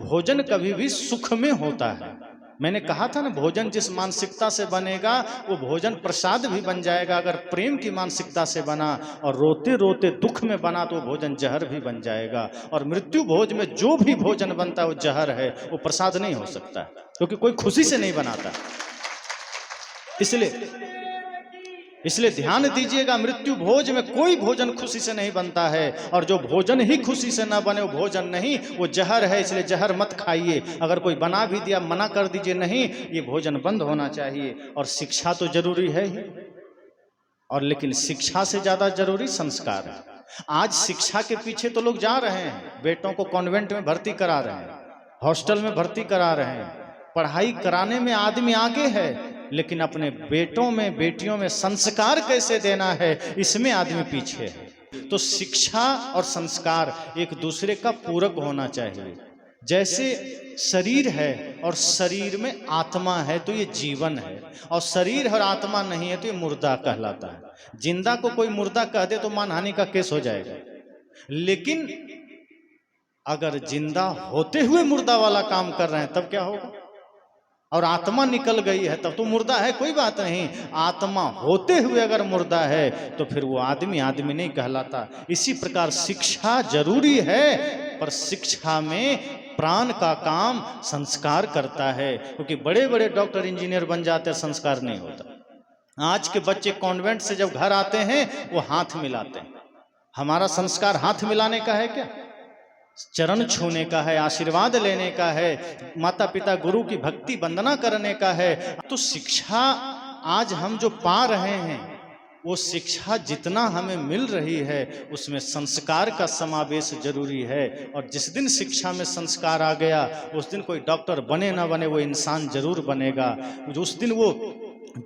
भोजन कभी भी सुख में होता है। मैंने कहा था ना, भोजन जिस मानसिकता से बनेगा वो भोजन प्रसाद भी बन जाएगा। अगर प्रेम की मानसिकता से बना और रोते रोते दुख में बना तो भोजन जहर भी बन जाएगा। और मृत्यु भोज में जो भी भोजन बनता है वो जहर है, वो प्रसाद नहीं हो सकता, क्योंकि कोई खुशी से नहीं बनाता। इसलिए ध्यान दीजिएगा, मृत्यु भोज में कोई भोजन खुशी से नहीं बनता है, और जो भोजन ही खुशी से ना बने वो भोजन नहीं, वो जहर है। इसलिए जहर मत खाइए। अगर कोई बना भी दिया मना कर दीजिए, नहीं ये भोजन बंद होना चाहिए। और शिक्षा तो जरूरी है ही, और लेकिन शिक्षा से ज्यादा जरूरी संस्कार है। आज शिक्षा के पीछे तो लोग जा रहे हैं, बेटों को कॉन्वेंट में भर्ती करा रहे हैं, हॉस्टल में भर्ती करा रहे हैं, पढ़ाई कराने में आदमी आगे है, लेकिन अपने बेटों में बेटियों में संस्कार कैसे देना है इसमें आदमी पीछे है। तो शिक्षा और संस्कार एक दूसरे का पूरक होना चाहिए। जैसे शरीर है और शरीर में आत्मा है तो ये जीवन है, और शरीर और आत्मा नहीं है तो ये मुर्दा कहलाता है। जिंदा को कोई मुर्दा कह दे तो मानहानि का केस हो जाएगा, लेकिन अगर जिंदा होते हुए मुर्दा वाला काम कर रहे हैं तब क्या होगा? और आत्मा निकल गई है तब तो मुर्दा है, कोई बात नहीं। आत्मा होते हुए अगर मुर्दा है तो फिर वो आदमी आदमी नहीं कहलाता। इसी प्रकार शिक्षा जरूरी है, पर शिक्षा में प्राण का काम संस्कार करता है, क्योंकि बड़े बड़े डॉक्टर इंजीनियर बन जाते हैं, संस्कार नहीं होता। आज के बच्चे कॉन्वेंट से जब घर आते हैं वो हाथ मिलाते हैं। हमारा संस्कार हाथ मिलाने का है क्या? चरण छूने का है, आशीर्वाद लेने का है, माता पिता गुरु की भक्ति वंदना करने का है। तो शिक्षा आज हम जो पा रहे हैं, वो शिक्षा जितना हमें मिल रही है उसमें संस्कार का समावेश जरूरी है। और जिस दिन शिक्षा में संस्कार आ गया उस दिन कोई डॉक्टर बने ना बने वो इंसान जरूर बनेगा। उस दिन वो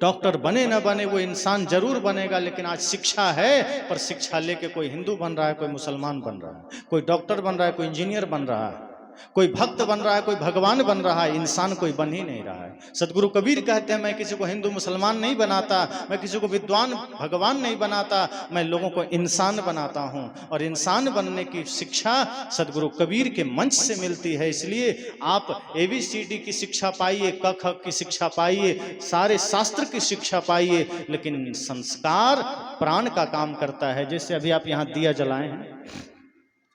डॉक्टर बने न बने वो इंसान जरूर बनेगा। लेकिन आज शिक्षा है, पर शिक्षा लेके कोई हिंदू बन रहा है, कोई मुसलमान बन रहा है, कोई डॉक्टर बन रहा है, कोई इंजीनियर बन रहा है, कोई भक्त बन रहा है, कोई भगवान बन रहा है, इंसान कोई बन ही नहीं रहा है। सदगुरु कबीर कहते हैं, मैं किसी को हिंदू मुसलमान नहीं बनाता, मैं किसी को विद्वान भगवान नहीं बनाता, मैं लोगों को इंसान बनाता हूं। और इंसान बनने की शिक्षा सदगुरु कबीर के मंच से मिलती है। इसलिए आप ABCD की शिक्षा पाइए, क ख की शिक्षा पाइए, सारे शास्त्र की शिक्षा पाइए, लेकिन संस्कार प्राण का काम करता है। जैसे अभी आप यहाँ दिया जलाए हैं,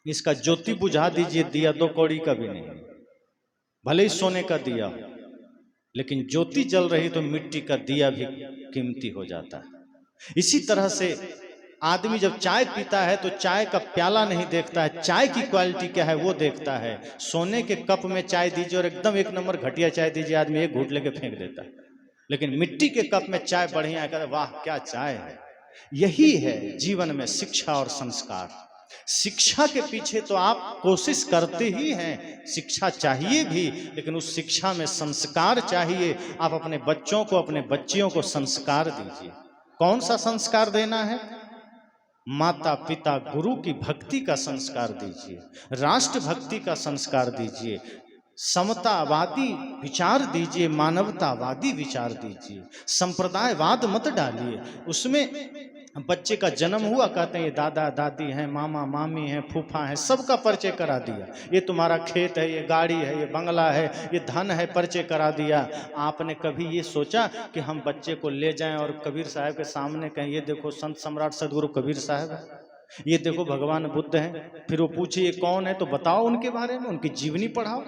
इसका ज्योति बुझा दीजिए, दिया 2 कौड़ी का भी नहीं, भले ही सोने का दिया हो, लेकिन ज्योति जल रही तो मिट्टी का दिया भी कीमती हो जाता है। इसी तरह से आदमी जब चाय पीता है तो चाय का प्याला नहीं देखता है, चाय की क्वालिटी क्या है वो देखता है। सोने के कप में चाय दीजिए और एकदम 1 नंबर घटिया चाय दीजिए, आदमी एक घूंट लेके फेंक देता है। लेकिन मिट्टी के कप में चाय बढ़िया है, कहते वाह क्या चाय है। यही है जीवन में शिक्षा और संस्कार। शिक्षा के पीछे तो आप कोशिश करते ही हैं, शिक्षा चाहिए भी, लेकिन उस शिक्षा में संस्कार चाहिए। आप अपने बच्चों को, अपने बच्चियों को संस्कार दीजिए। कौन सा संस्कार देना है? माता पिता गुरु की भक्ति का संस्कार दीजिए, राष्ट्र भक्ति का संस्कार दीजिए, समतावादी विचार दीजिए, मानवतावादी विचार दीजिए। संप्रदायवाद मत डालिए उसमें। बच्चे का जन्म हुआ, कहते हैं ये दादा दादी हैं, मामा मामी हैं, फूफा हैं, सबका परिचय करा दिया। ये तुम्हारा खेत है, ये गाड़ी है, ये बंगला है, ये धन है, परिचय करा दिया। आपने कभी ये सोचा कि हम बच्चे को ले जाएं और कबीर साहब के सामने कहें ये देखो संत सम्राट सदगुरु कबीर साहब है, ये देखो भगवान बुद्ध हैं। फिर वो पूछे ये कौन है, तो बताओ उनके बारे में, उनकी जीवनी पढ़ाओ।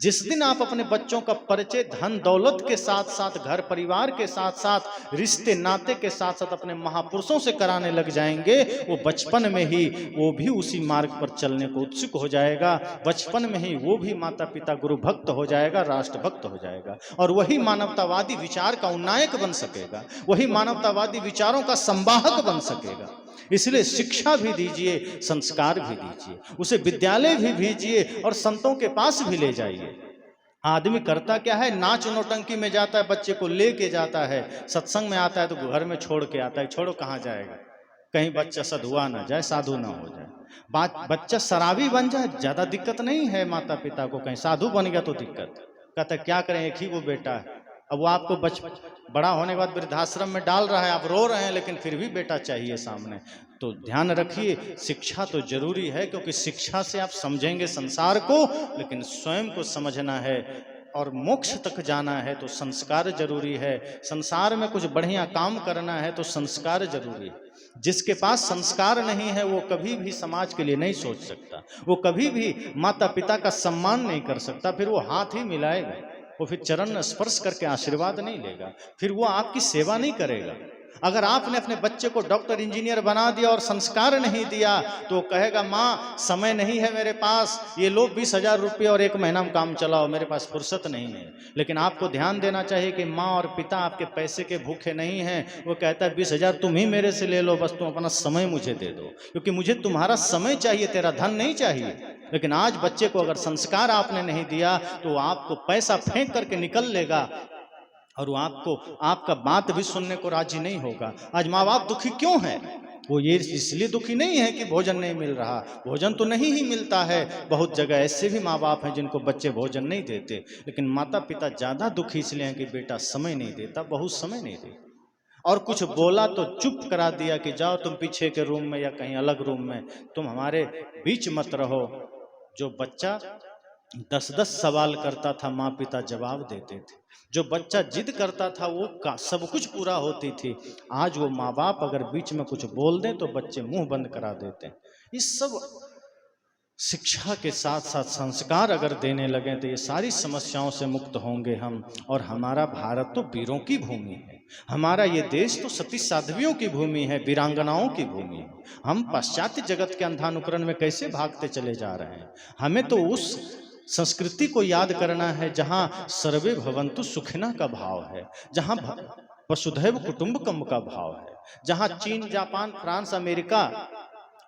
जिस दिन आप अपने बच्चों का परिचय धन दौलत के साथ साथ, घर परिवार के साथ साथ, रिश्ते नाते के साथ साथ अपने महापुरुषों से कराने लग जाएंगे, वो बचपन में ही वो भी उसी मार्ग पर चलने को उत्सुक हो जाएगा। बचपन में ही वो भी माता पिता गुरु भक्त हो जाएगा, राष्ट्र भक्त हो जाएगा, और वही मानवतावादी विचार का उन्नायक बन सकेगा, वही मानवतावादी विचारों का संवाहक बन सकेगा। इसलिए शिक्षा भी दीजिए, संस्कार भी दीजिए, उसे विद्यालय भी भेजिए और संतों के पास भी ले जाइए। आदमी करता क्या है, नाच नौटंकी में जाता है, बच्चे को लेके जाता है, सत्संग में आता है तो घर में छोड़ के आता है। छोड़ो कहाँ जाएगा, कहीं बच्चा सधुआ ना जाए, साधु ना हो जाए। बच्चा शराबी बन जाए ज्यादा दिक्कत नहीं है माता पिता को, कहीं साधु बन गया तो दिक्कत। कहता क्या करें, एक ही वो बेटा है, अब वो आपको बड़ा होने के बाद वृद्धाश्रम में डाल रहा है, आप रो रहे हैं, लेकिन फिर भी बेटा चाहिए सामने। तो ध्यान रखिए, शिक्षा तो जरूरी है, क्योंकि शिक्षा से आप समझेंगे संसार को, लेकिन स्वयं को समझना है और मोक्ष तक जाना है तो संस्कार जरूरी है। संसार में कुछ बढ़िया काम करना है तो संस्कार जरूरी है। जिसके पास संस्कार नहीं है वो कभी भी समाज के लिए नहीं सोच सकता, वो कभी भी माता पिता का सम्मान नहीं कर सकता, फिर वो हाथ ही मिलाएगा, वो फिर चरण स्पर्श करके आशीर्वाद नहीं लेगा, फिर वो आपकी सेवा नहीं करेगा। अगर आपने अपने बच्चे को डॉक्टर इंजीनियर बना दिया और संस्कार नहीं दिया तो वो कहेगा माँ समय नहीं है मेरे पास, ये लो 20,000 रुपये और 1 महीना में काम चलाओ, मेरे पास फुर्सत नहीं है। लेकिन आपको ध्यान देना चाहिए कि माँ और पिता आपके पैसे के भूखे नहीं हैं। वो कहता है 20,000 तुम ही मेरे से ले लो, बस तुम अपना समय मुझे दे दो, क्योंकि मुझे तुम्हारा समय चाहिए, तेरा धन नहीं चाहिए। लेकिन आज बच्चे को अगर संस्कार आपने नहीं दिया तो आपको पैसा फेंक करके निकल लेगा और वो आपको आपका बात भी सुनने को राजी नहीं होगा। आज माँ बाप दुखी क्यों है? वो ये इसलिए दुखी नहीं है कि भोजन नहीं मिल रहा, भोजन तो नहीं ही मिलता है। बहुत जगह ऐसे भी माँ बाप हैं जिनको बच्चे भोजन नहीं देते, लेकिन माता पिता ज्यादा दुखी इसलिए हैं कि बेटा समय नहीं देता, बहुत समय नहीं देता, और कुछ बोला तो चुप करा दिया कि जाओ तुम पीछे के रूम में या कहीं अलग रूम में, तुम हमारे बीच मत रहो। जो बच्चा 10-10 सवाल करता था माँ पिता जवाब देते थे, जो बच्चा जिद करता था वो का सब कुछ पूरा होती थी। आज वो माँ बाप अगर बीच में कुछ बोल दें तो बच्चे मुंह बंद करा देते हैं। इस सब शिक्षा के साथ साथ संस्कार अगर देने लगे तो ये सारी समस्याओं से मुक्त होंगे हम। और हमारा भारत तो वीरों की भूमि है, हमारा ये देश तो सती साध्वियों की भूमि है, वीरांगनाओं की भूमि है। हम पाश्चात्य जगत के अंधानुकरण में कैसे भागते चले जा रहे हैं? हमें तो उस संस्कृति को याद करना है जहां सर्वे भवन्तु सुखिनः का भाव है, जहां वसुधैव कुटुंबकम का भाव है, जहां चीन, जापान, फ्रांस, अमेरिका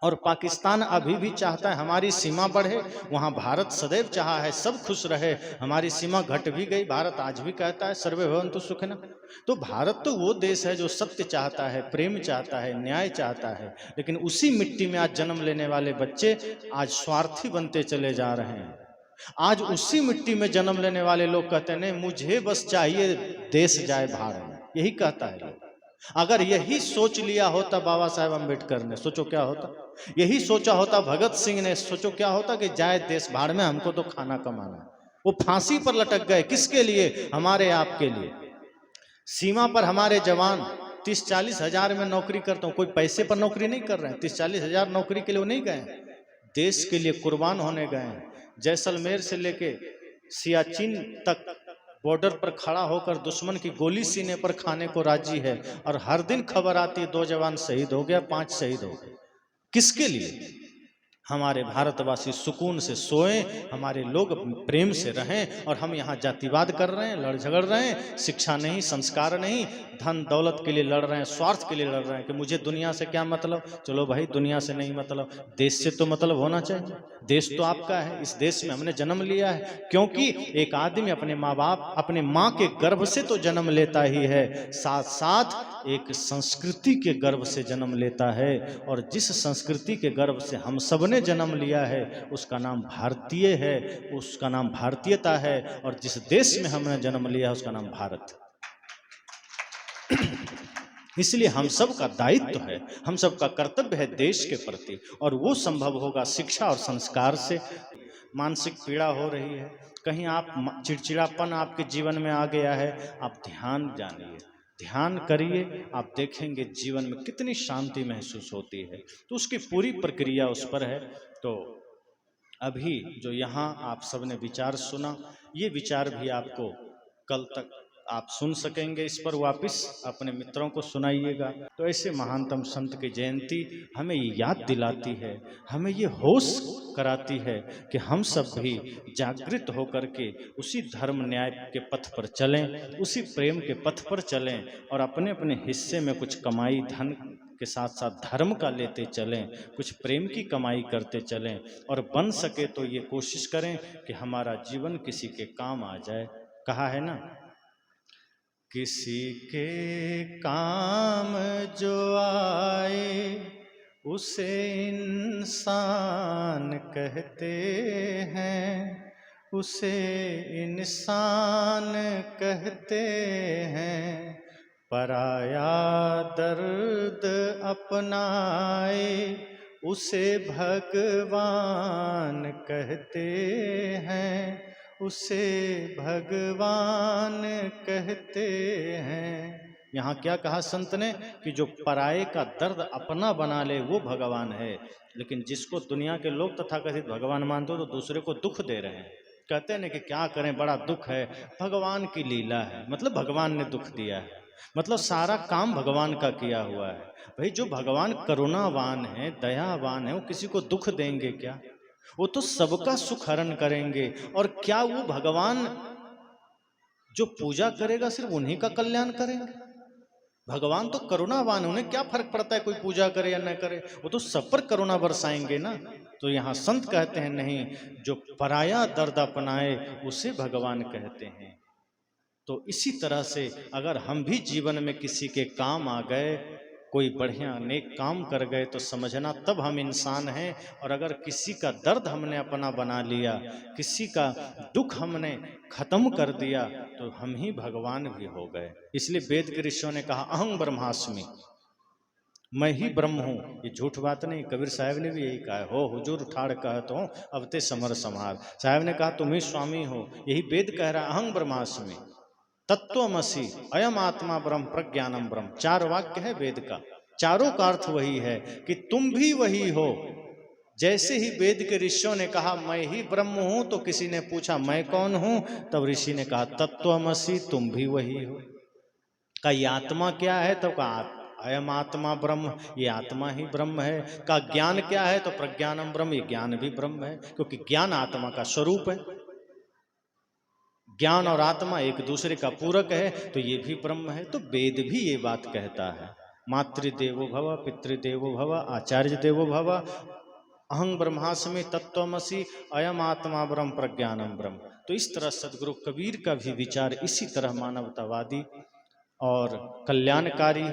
और पाकिस्तान अभी भी चाहता है हमारी सीमा बढ़े, वहां भारत सदैव चाहा है सब खुश रहे। हमारी सीमा घट भी गई, भारत आज भी कहता है सर्वे भवन्तु सुखिनः। तो भारत तो वो देश है जो सत्य चाहता है, प्रेम चाहता है, न्याय चाहता है। लेकिन उसी मिट्टी में आज जन्म लेने वाले बच्चे आज स्वार्थी बनते चले जा रहे हैं। आज उसी मिट्टी में जन्म लेने वाले लोग कहते हैं नहीं मुझे बस चाहिए देश जाए भाड़ में, यही कहता है लोग। अगर यही सोच लिया होता बाबा साहेब अम्बेडकर ने, सोचो क्या होता। यही सोचा होता भगत सिंह ने, सोचो क्या होता कि जाए देश भाड़ में, हमको तो खाना कमाना है। वो फांसी पर लटक गए, किसके लिए? हमारे आपके लिए। सीमा पर हमारे जवान 30-40 हजार में नौकरी करते हैं, कोई पैसे पर नौकरी नहीं कर रहे हैं, 30-40 हजार नौकरी के लिए वो नहीं गए, देश के लिए कुर्बान होने गए हैं। जैसलमेर से लेके सियाचिन तक बॉर्डर पर खड़ा होकर दुश्मन की गोली सीने पर खाने को राजी है, और हर दिन खबर आती है 2 जवान शहीद हो गया, 5 शहीद हो गए। किसके लिए? हमारे भारतवासी सुकून से सोएं, हमारे लोग प्रेम से रहें, और हम यहाँ जातिवाद कर रहे हैं, लड़ झगड़ रहे हैं, शिक्षा नहीं, संस्कार नहीं, धन दौलत के लिए लड़ रहे हैं, स्वार्थ के लिए लड़ रहे हैं कि मुझे दुनिया से क्या मतलब। चलो भाई दुनिया से नहीं मतलब, देश से तो मतलब होना चाहिए। देश तो आपका है, इस देश में हमने जन्म लिया है, क्योंकि एक आदमी अपने माँ बाप, अपने माँ के गर्भ से तो जन्म लेता ही है, साथ साथ एक संस्कृति के गर्भ से जन्म लेता है। और जिस संस्कृति के गर्भ से हम सब ने जन्म लिया है उसका नाम भारतीय है, उसका नाम भारतीयता है। और जिस देश में हमने जन्म लिया है उसका नाम भारत। इसलिए हम सब का दायित्व है, हम सब का कर्तव्य है देश के प्रति, और वो संभव होगा शिक्षा और संस्कार से। मानसिक पीड़ा हो रही है, कहीं आप चिड़चिड़ापन आपके जीवन में आ गया है, आप ध्यान जानिए, ध्यान करिए, आप देखेंगे जीवन में कितनी शांति महसूस होती है। तो उसकी पूरी प्रक्रिया उस पर है। तो अभी जो यहाँ आप सबने विचार सुना, ये विचार भी आपको कल तक आप सुन सकेंगे, इस पर वापस अपने मित्रों को सुनाइएगा। तो ऐसे महानतम संत की जयंती हमें ये याद दिलाती है, हमें ये होश कराती है कि हम सब भी जागृत होकर के उसी धर्म न्याय के पथ पर चलें, उसी प्रेम के पथ पर चलें, और अपने अपने हिस्से में कुछ कमाई धन के साथ साथ धर्म का लेते चलें, कुछ प्रेम की कमाई करते चलें, और बन सके तो ये कोशिश करें कि हमारा जीवन किसी के काम आ जाए। कहा है ना, किसी के काम जो आए उसे इंसान कहते हैं, उसे इंसान कहते हैं। पराया दर्द अपनाए उसे भगवान कहते हैं, उसे भगवान कहते हैं। यहाँ क्या कहा संत ने कि जो पराये का दर्द अपना बना ले वो भगवान है। लेकिन जिसको दुनिया के लोग तथाकथित भगवान मानते हो तो दूसरे को दुख दे रहे हैं। कहते हैं कि क्या करें, बड़ा दुख है, भगवान की लीला है, मतलब भगवान ने दुख दिया है, मतलब सारा काम भगवान का किया हुआ है। भाई जो भगवान करुणावान है, दयावान है, वो किसी को दुख देंगे क्या? वो तो सबका सुख हरण करेंगे। और क्या वो भगवान जो पूजा करेगा सिर्फ उन्हीं का कल्याण करेंगे? भगवान तो करुणावान, उन्हें क्या फर्क पड़ता है कोई पूजा करे या न करे, वो तो सब पर करुणा बरसाएंगे ना। तो यहाँ संत कहते हैं नहीं, जो पराया दर्द अपनाए उसे भगवान कहते हैं। तो इसी तरह से अगर हम भी जीवन में किसी के काम आ गए, कोई बढ़िया नेक काम कर गए, तो समझना तब हम इंसान हैं। और अगर किसी का दर्द हमने अपना बना लिया, किसी का दुख हमने खत्म कर दिया, तो हम ही भगवान भी हो गए। इसलिए वेद के ऋषियों ने कहा अहं ब्रह्मास्मि, मैं ही ब्रह्म हूँ। ये झूठ बात नहीं, कबीर साहब ने भी यही कहा है, हो हुजूर ठाड़ कहत हो अब ते समर संहार। साहब ने कहा तुम ही स्वामी हो, यही वेद कह रहा अहं ब्रह्मास्मि तत्वमसि अयम आत्मा ब्रह्म प्रज्ञानम ब्रह्म। चार वाक्य है वेद का, चारों का अर्थ वही है कि तुम भी वही हो। जैसे ही वेद के ऋषियों ने कहा मैं ही ब्रह्म हूं, तो किसी ने पूछा मैं कौन हूं, तब ऋषि ने कहा तत्वमसि, तुम भी वही हो। का ये आत्मा क्या है, तब कहा अयम आत्मा ब्रह्म, ये आत्मा ही ब्रह्म है। का ज्ञान क्या है, तो प्रज्ञानम ब्रह्म, ये ज्ञान भी ब्रह्म है, क्योंकि ज्ञान आत्मा का स्वरूप है। ज्ञान और आत्मा एक दूसरे का पूरक है, तो ये भी ब्रह्म है। तो वेद भी ये बात कहता है, मातृदेवो भव पितृदेवो भव आचार्य देवो भव, अहं ब्रह्मास्मि तत्वमसि अयम आत्मा ब्रह्म प्रज्ञानम ब्रह्म। तो इस तरह सदगुरु कबीर का भी विचार इसी तरह मानवतावादी और कल्याणकारी